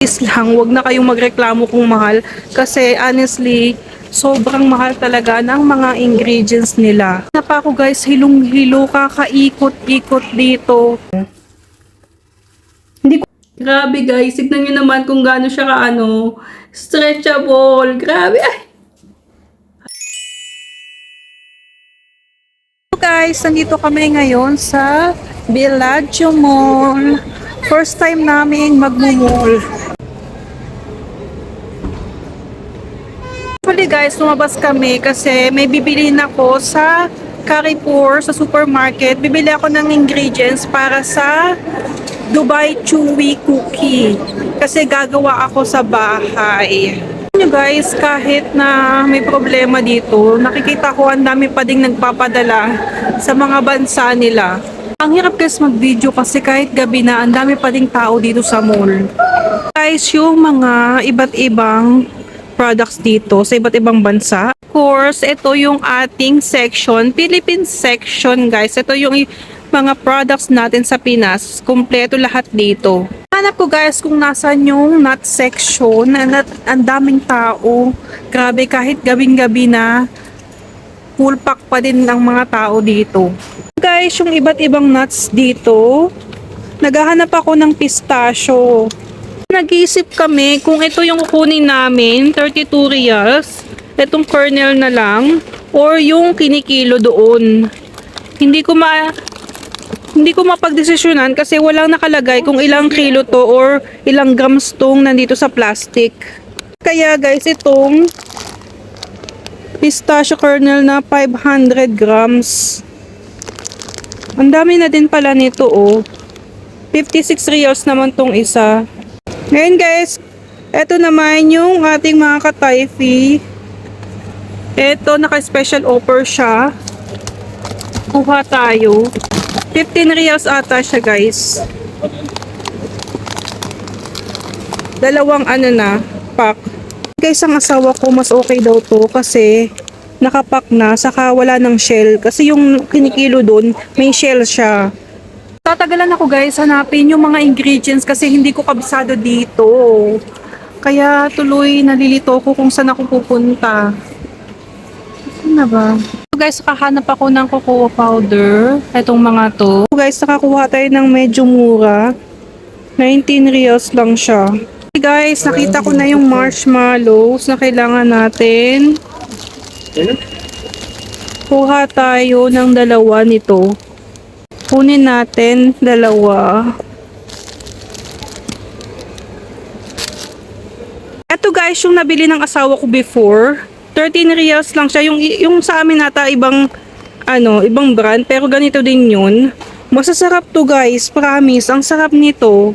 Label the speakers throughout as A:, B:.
A: Please lang, wag na kayong magreklamo kung mahal. Kasi honestly, sobrang mahal talaga ng mga ingredients nila. Napa ako guys, hilong-hilo, kakaikot-ikot dito. Hindi ko... Grabe guys, tignan nyo naman kung gaano siya stretchable. Grabe, ay! Guys, nandito kami ngayon sa Bellagio Mall. First time naming magmo-mall. Actually guys, lumabas kami kasi may bibiliin ako sa Carrefour, sa supermarket. Bibili ako ng ingredients para sa Dubai Chewy Cookie. Kasi gagawa ako sa bahay. Nyo guys, kahit na may problema dito, nakikita ko ang dami pa ding nagpapadala sa mga bansa nila. Ang hirap guys mag-video kasi kahit gabi na, ang dami pa ding tao dito sa mall. Guys, yung mga iba't ibang products dito sa iba't ibang bansa. Of course, ito yung ating section, Philippine section guys. Ito yung mga products natin sa Pinas. Kumpleto lahat dito. Hanap ko guys kung nasan yung nut section. Ang daming tao. Grabe, kahit gabing-gabi na, full pack pa din ang mga tao dito. Guys, yung iba't ibang nuts dito, naghahanap ako ng pistachio. Nag-iisip kami kung ito yung kukunin namin, 32 reals, itong kernel na lang, or yung kinikilo doon. Hindi ko mapagdesisyonan kasi walang nakalagay kung ilang kilo to or ilang grams tong nandito sa plastic. Kaya guys, itong pistachio kernel na 500 grams. Ang dami na din pala nito oh. 56 reals naman tong isa. Ngayon guys, eto naman yung ating mga ka-Thai-Fee. Eto, naka-special offer siya. Kuha tayo. 15 reals ata siya guys. Dalawang pack. Guys, ang asawa ko mas okay daw to kasi nakapack na, saka wala ng shell. Kasi yung kinikilo dun, may shell siya. Tatagalan ako guys, hanapin yung mga ingredients kasi hindi ko kabisado dito. Kaya tuloy nalilito ko kung saan ako pupunta. Saan na ba? Guys, nakahanap ako ng cocoa powder. Itong mga to. Guys, nakakuha tayo ng medyo mura. 19 reals lang siya. Okay guys, nakita ko na yung marshmallows na kailangan natin. Kuha tayo ng dalawa nito. Kunin natin dalawa. Ito guys, yung nabili ng asawa ko before. 13 reals lang siya. Yung sa amin nata ibang brand, pero ganito din yun. Masasarap to guys, promise. Ang sarap nito.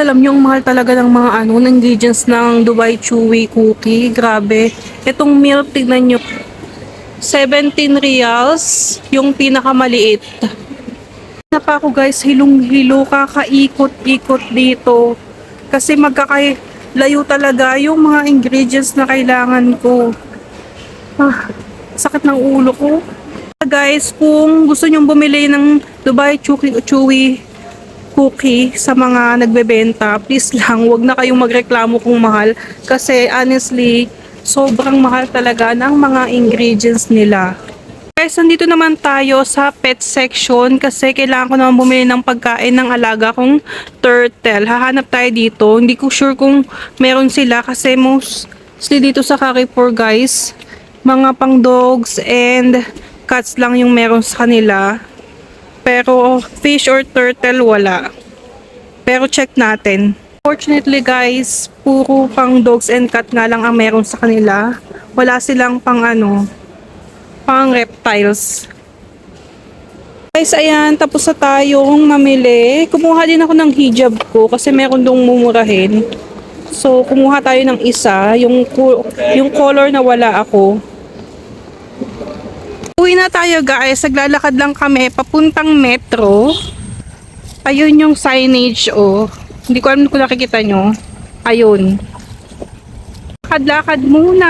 A: Alam nyo, ang mahal talaga ng mga ingredients ng Dubai Chewy Cookie. Grabe. Itong milk, tignan nyo. 17 reals, yung pinakamaliit. Napa ako guys, hilong-hilo, kakaikot-ikot dito. Kasi magkakalayo talaga yung mga ingredients na kailangan ko. Sakit ng ulo ko. Guys, kung gusto nyong bumili ng Dubai Chewy Cookie sa mga nagbebenta, please lang, wag na kayong magreklamo kung mahal. Kasi honestly, sobrang mahal talaga ng mga ingredients nila. Guys, nandito naman tayo sa pet section kasi kailangan ko naman bumili ng pagkain ng alaga kong turtle. Hahanap tayo dito. Hindi ko sure kung meron sila kasi mostly dito sa Carrefour guys, mga pang dogs and cats lang yung meron sa kanila. Pero fish or turtle wala. Pero check natin. Fortunately guys, puro pang dogs and cat nga lang ang meron sa kanila. Wala silang pang reptiles. Guys, ayan, tapos na tayong mamili. Kumuha din ako ng hijab ko kasi meron dong mumurahin. So, kumuha tayo ng isa, yung color na wala ako. Uwi na tayo guys, naglalakad lang kami papuntang metro. Ayun yung signage oh. Hindi ko alam kung nakikita nyo. Ayun. Lakad-lakad muna.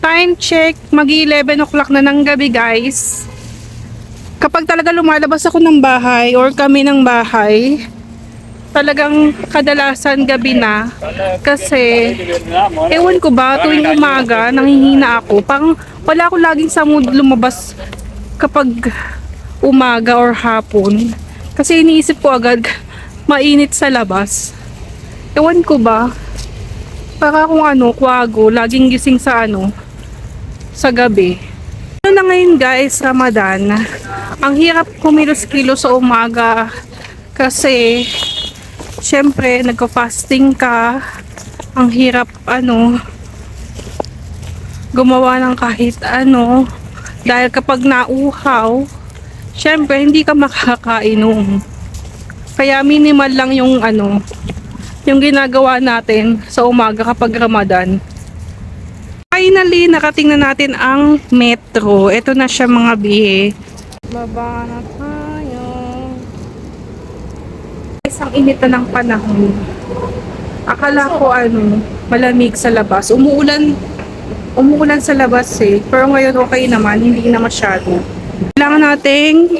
A: Time check, mag-11 o'clock na ng gabi guys. Kapag talaga lumalabas ako ng bahay or kami ng bahay, talagang kadalasan gabi na kasi ewan ko ba tuwing umaga nanghihina ako, parang wala ako laging sa mood lumabas kapag umaga or hapon kasi iniisip ko agad mainit sa labas. Ewan ko ba, para kung kwago, laging gising sa gabi. Ano na ngayon guys, Ramadan. Ang hirap kumilos-kilos sa umaga kasi syempre nagka-fasting ka. Ang hirap gumawa ng kahit dahil kapag nauhaw, syempre hindi ka makakainom. Kaya minimal lang yung ginagawa natin sa umaga kapag Ramadan. Finally, nakating na natin ang metro. Ito na siya mga bihe. Baba na tayo. Isang init na ng panahon. Akala ko malamig sa labas. Umuulan sa labas pero ngayon okay naman, hindi na masyado. Kailangan nating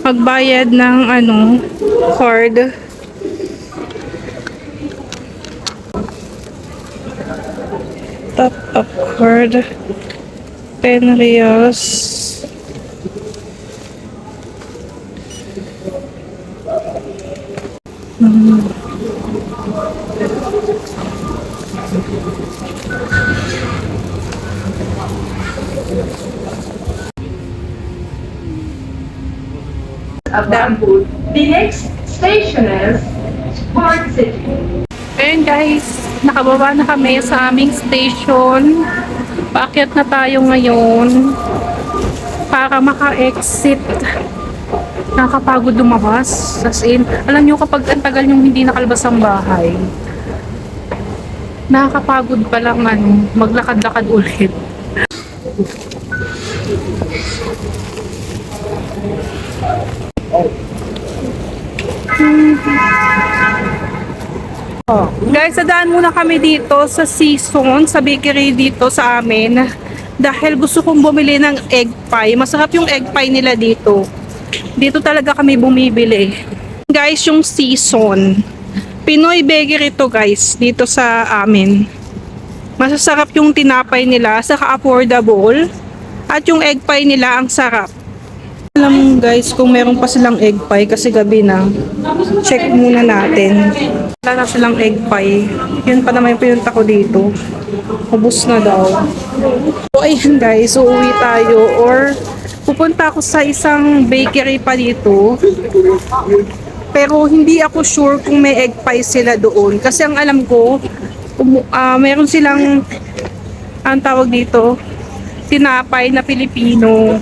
A: magbayad ng card. Top up card. 10 reals.
B: The next station is Park City.
A: Ayun guys, nakababa na kami sa aming station. Paakyat na tayo ngayon para maka-exit. Nakakapagod lumabas. As in, alam nyo kapag ang tagal nyo hindi nakalabas ang bahay, nakakapagod pa lang maglakad-lakad ulit. Guys, sadaan muna kami dito sa Season, sa bakery dito sa amin. Dahil gusto kong bumili ng egg pie. Masarap yung egg pie nila dito. Dito talaga kami bumibili. Guys, yung Season. Pinoy bakery to guys, dito sa amin. Masasarap yung tinapay nila, saka affordable. At yung egg pie nila, ang sarap. Alam guys kung meron pa silang egg pie kasi gabi na. Check muna natin. Wala na silang egg pie. Yun pa naman yung pinunta ko dito. Ubus na daw. So ayun guys, uuwi tayo or pupunta ako sa isang bakery pa dito. Pero hindi ako sure kung may egg pie sila doon. Kasi ang alam ko, meron silang ang tawag dito, tinapay na Pilipino,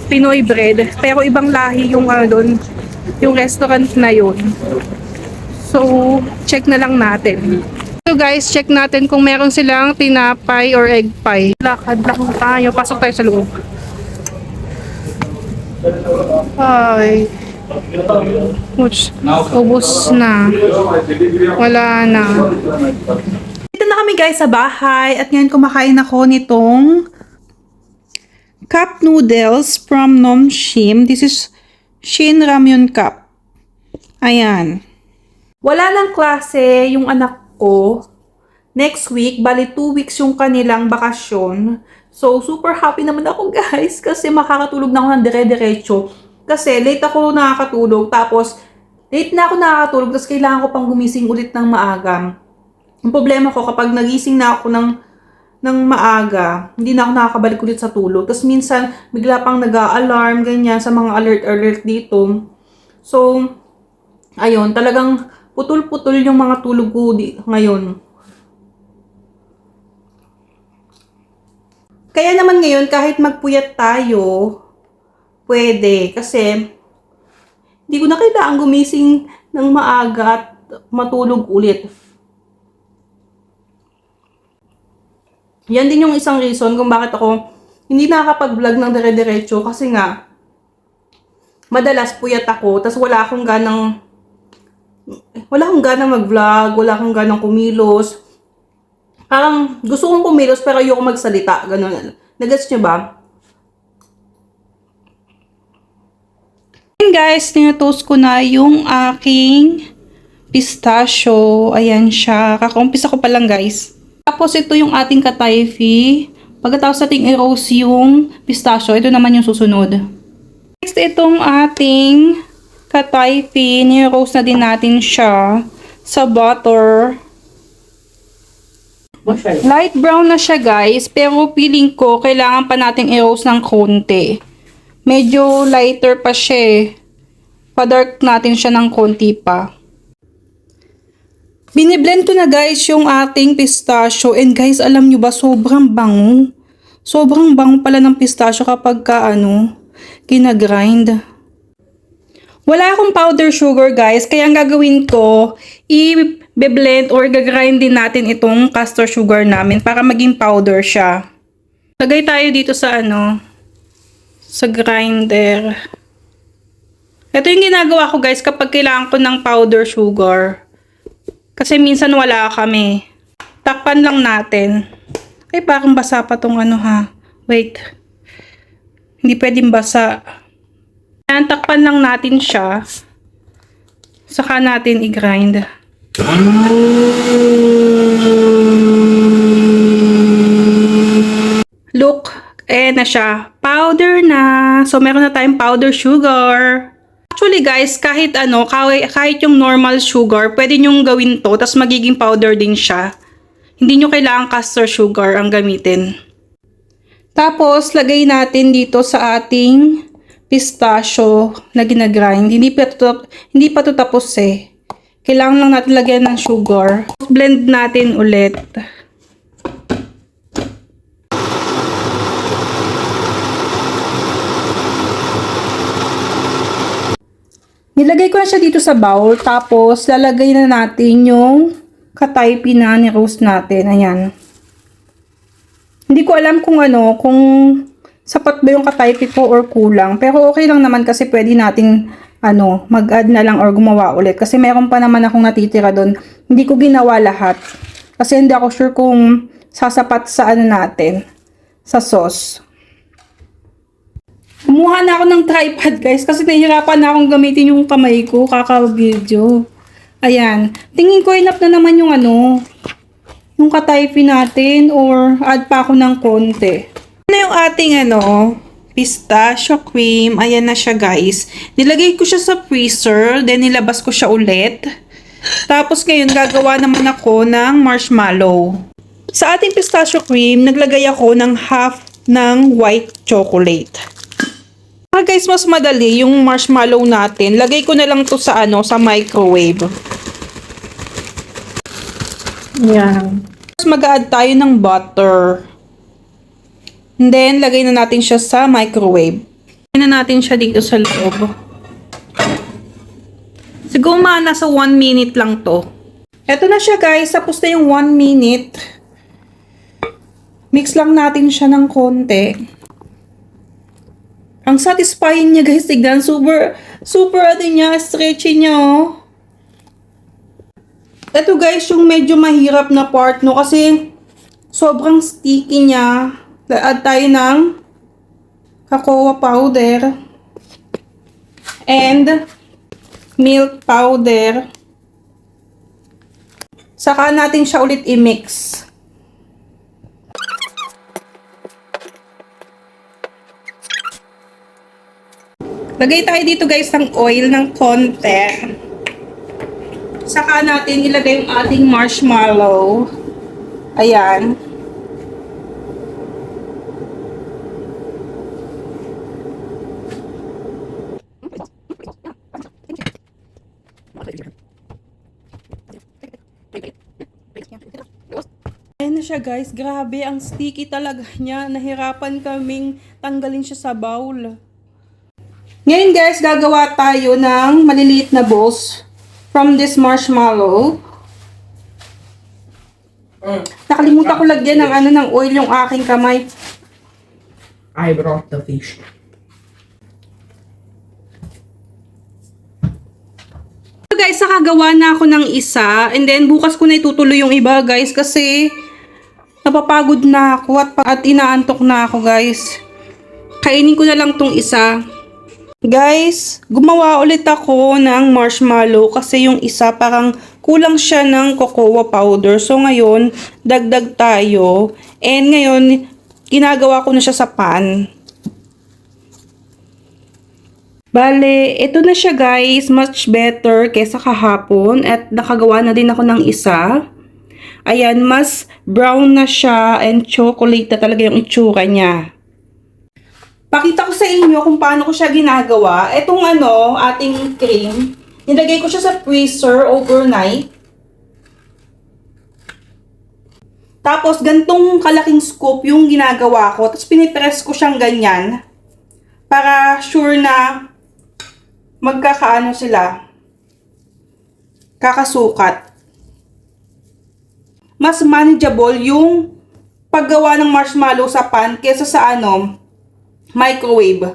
A: Pinoy bread, pero ibang lahi yung doon, yung restaurant na yun. So, check na lang natin. So guys, check natin kung meron silang tinapay or egg pie. Lakad lang tayo, pasok tayo sa loob. Ay. Ubus na. Wala na. Dito na kami guys sa bahay at ngayon kumakain ako nitong cup noodles from Nomshim. This is Shin Ramyun Cup. Ayan. Wala ng klase yung anak ko. Next week, bali 2 weeks yung kanilang bakasyon. So, super happy naman ako guys kasi makakatulog na ako ng dire-diretso. Kasi late ako nakakatulog, tapos late na ako nakakatulog, tapos kailangan ko pang gumising ulit ng maaga. Ang problema ko, kapag nagising na ako ng maaga, hindi na ako nakakabalik ulit sa tulog. Tapos minsan, bigla pang nag-a-alarm, ganyan, sa mga alert dito. So, ayun, talagang putol-putol yung mga tulog ko ngayon. Kaya naman ngayon, kahit magpuyat tayo, pwede. Kasi, hindi ko na kailangan gumising ng maaga at matulog ulit. Yan din yung isang reason kung bakit ako hindi nakakapag-vlog ng dire-diretso kasi nga madalas puyat ako, tas wala akong ganang mag-vlog, wala akong ganang kumilos. Parang gusto kong kumilos pero ayoko magsalita, ganun. Nagets niyo ba? And guys, tinatoast ko na yung aking pistachio. Ayan siya. Kakaumpisa ko pa lang guys. Tapos ito yung ating katayfi. Pagkatapos nating i-roast yung pistachio, ito naman yung susunod. Next, itong ating katayfi. Ni-roast na din natin siya sa butter. Light brown na siya guys, pero feeling ko kailangan pa nating i-roast ng konti. Medyo lighter pa siya eh. Pa-dark natin siya ng konti pa. Biniblend ko na guys yung ating pistachio. And guys, alam nyo ba, sobrang bango. Sobrang bango pala ng pistachio kapag kinagrind. Wala akong powder sugar guys, kaya ang gagawin ko, i-blend or gagrind din natin itong castor sugar namin para maging powder siya. Lagay tayo dito sa sa grinder. Ito yung ginagawa ko guys kapag kailangan ko ng powder sugar. Kasi minsan wala kami. Takpan lang natin. Ay, parang basa pa tong Wait. Hindi pwedeng basa. Ayan, takpan lang natin siya. Saka natin i-grind. Look, na siya. Powder na. So, meron na tayong powder sugar. Actually guys, kahit kahit yung normal sugar, pwede nyong gawin to, tas magiging powder din siya. Hindi nyo kailangan castor sugar ang gamitin. Tapos, lagay natin dito sa ating pistachio na ginagrind. Hindi pa to tapos eh. Kailangan lang natin lagyan ng sugar. Blend natin ulit. Nilagay ko na siya dito sa bowl. Tapos, lalagay na natin yung kataypi na ni-roast natin. Ayan. Hindi ko alam kung kung sapat ba yung kataypi ko or kulang. Pero okay lang naman kasi pwede nating mag-add na lang or gumawa ulit. Kasi meron pa naman akong natitira doon. Hindi ko ginawa lahat. Kasi hindi ako sure kung sasapat sa natin. Sa sauce. Kumuha na ako ng tripod guys. Kasi nahihirapan na akong gamitin yung kamay ko. Kaka-video. Ayan. Tingin ko enough na naman yung yung kataypi natin or add pa ako ng konti. Yung ating pistachio cream. Ayan na siya guys. Nilagay ko siya sa freezer. Then nilabas ko siya ulit. Tapos ngayon gagawa naman ako ng marshmallow. Sa ating pistachio cream, naglagay ako ng half ng white chocolate. Guys, mas madali yung marshmallow natin. Lagay ko na lang to sa sa microwave. Yan. Tapos mag-add tayo ng butter. And then, lagay na natin siya sa microwave. Lagay na natin siya dito sa loob. Siguro nasa 1 minute lang to. Eto na siya guys. Tapos na yung 1 minute. Mix lang natin siya ng konti. Ang satisfying niya guys. Tignan. Super niya. Stretchy niya Eto guys, yung medyo mahirap na part kasi sobrang sticky niya. Add tayo ng cocoa powder and milk powder. Saka natin siya ulit i-mix. Lagay tayo dito guys ng oil ng konti. Saka natin ilagay yung ating marshmallow. Ayan. Ayan na siya guys. Grabe, ang sticky talaga niya. Nahirapan kaming tanggalin siya sa bowl. Ngayon guys, gagawa tayo ng maliliit na balls from this marshmallow. Nakalimutan ko lagyan ng ng oil yung aking kamay.
C: I brought the fish.
A: So guys, nakagawa na ako ng isa. And then bukas ko na itutuloy yung iba guys kasi napapagod na ako at inaantok na ako guys. Kainin ko na lang tong isa. Guys, gumawa ulit ako ng marshmallow kasi yung isa parang kulang siya ng cocoa powder. So ngayon, dagdag tayo. And ngayon, ginagawa ko na siya sa pan. Bale, ito na siya guys, much better kesa kahapon at nakagawa na din ako ng isa. Ayan, mas brown na siya and chocolate na talaga yung itsura niya. Pakita ko sa inyo kung paano ko siya ginagawa. Itong ating cream, nilagay ko siya sa freezer overnight. Tapos, gantong kalaking scoop yung ginagawa ko. Tapos, pinipress ko siyang ganyan. Para sure na magkakaano sila. Kakasukat. Mas manageable yung paggawa ng marshmallow sa pan kesa sa microwave.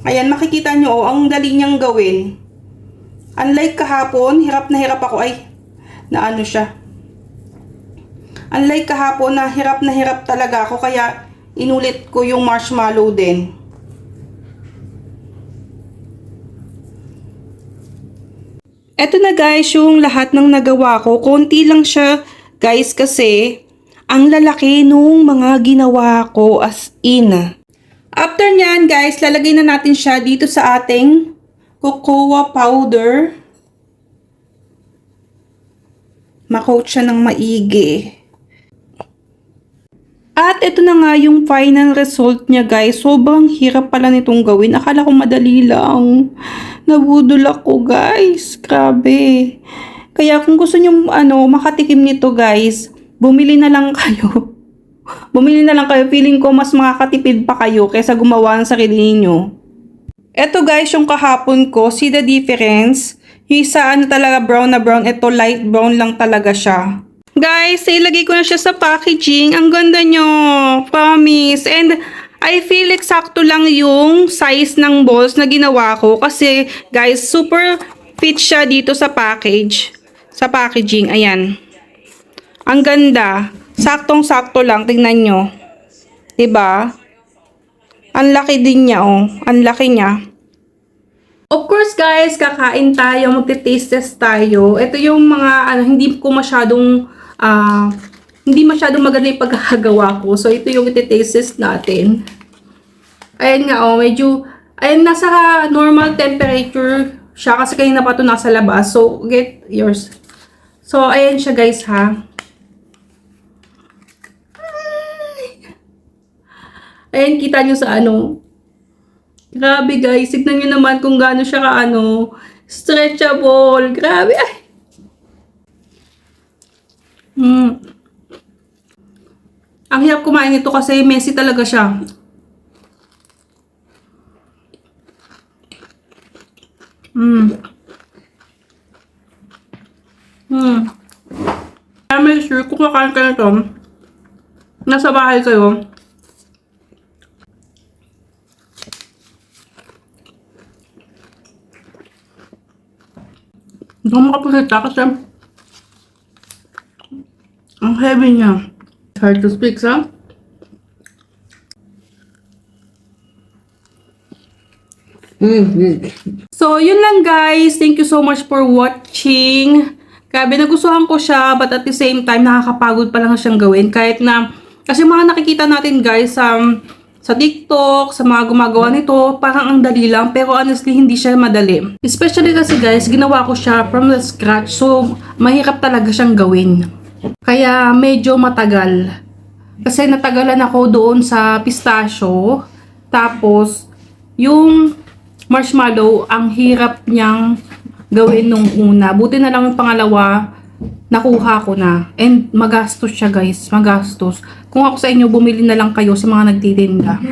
A: Ayan, makikita nyo, ang dali niyang gawin. Unlike kahapon, hirap na hirap ako. Unlike kahapon na hirap talaga ako, kaya inulit ko yung marshmallow din. Eto na guys, yung lahat ng nagawa ko. Konti lang siya guys kasi ang lalaki nung mga ginawa ko as in. After nyan guys, lalagay na natin siya dito sa ating cocoa powder. Makoat siya ng maigi. At ito na nga yung final result niya guys. Sobrang hirap pala nitong gawin. Akala ko madali lang. Nabudol ako guys. Grabe. Kaya kung gusto nyo makatikim nito guys, bumili na lang kayo. Bumili na lang kayo. Feeling ko mas makakatipid pa kayo kaysa gumawa ng sarili niyo. Ito guys yung kahapon ko. See the difference? Yung isa talaga brown na brown. Ito light brown lang talaga siya. Guys, ilagay ko na siya sa packaging. Ang ganda nyo. Promise. And I feel eksakto lang yung size ng balls na ginawa ko. Kasi, guys, super fit siya dito sa package. Sa packaging. Ayan. Ang ganda. Saktong-sakto lang. Tingnan nyo. Diba? Ang laki din niya, oh. Ang laki niya. Of course, guys, kakain tayo. Magte-taste test tayo. Ito yung mga, hindi masyadong maganda yung pagkakagawa ko. So, ito yung iti-taste test natin. Ayan nga, medyo, nasa normal temperature siya kasi kanina pa ito nasa labas. So, get yours. So, ayan siya guys, ha. Ayan, kita nyo sa Grabe guys, tignan nyo naman kung gaano siya stretchable. Grabe, ay. Ang hirap kumain nito kasi messy talaga siya. Kaya make sure kung kakain ka nito, nasa bahay kayo, hindi ko makapasalita kasi ang heavy niya. Hard to speak, ha? So, yun lang guys. Thank you so much for watching. Grabe, nagustuhan ko siya, but at the same time, nakakapagod pa lang siyang gawin. Kasi mga nakikita natin guys, sa TikTok, sa mga gumagawa nito, parang ang dali lang. Pero honestly, hindi siya madali. Especially kasi guys, ginawa ko siya from the scratch. So, mahirap talaga siyang gawin. Kaya medyo matagal. Kasi natagalan ako doon sa pistachio. Tapos, yung marshmallow, ang hirap niyang gawin nung una. Buti na lang yung pangalawa, nakuha ko na. And magastos siya guys, magastos. Kung ako sa inyo, bumili na lang kayo sa mga nagtitinda.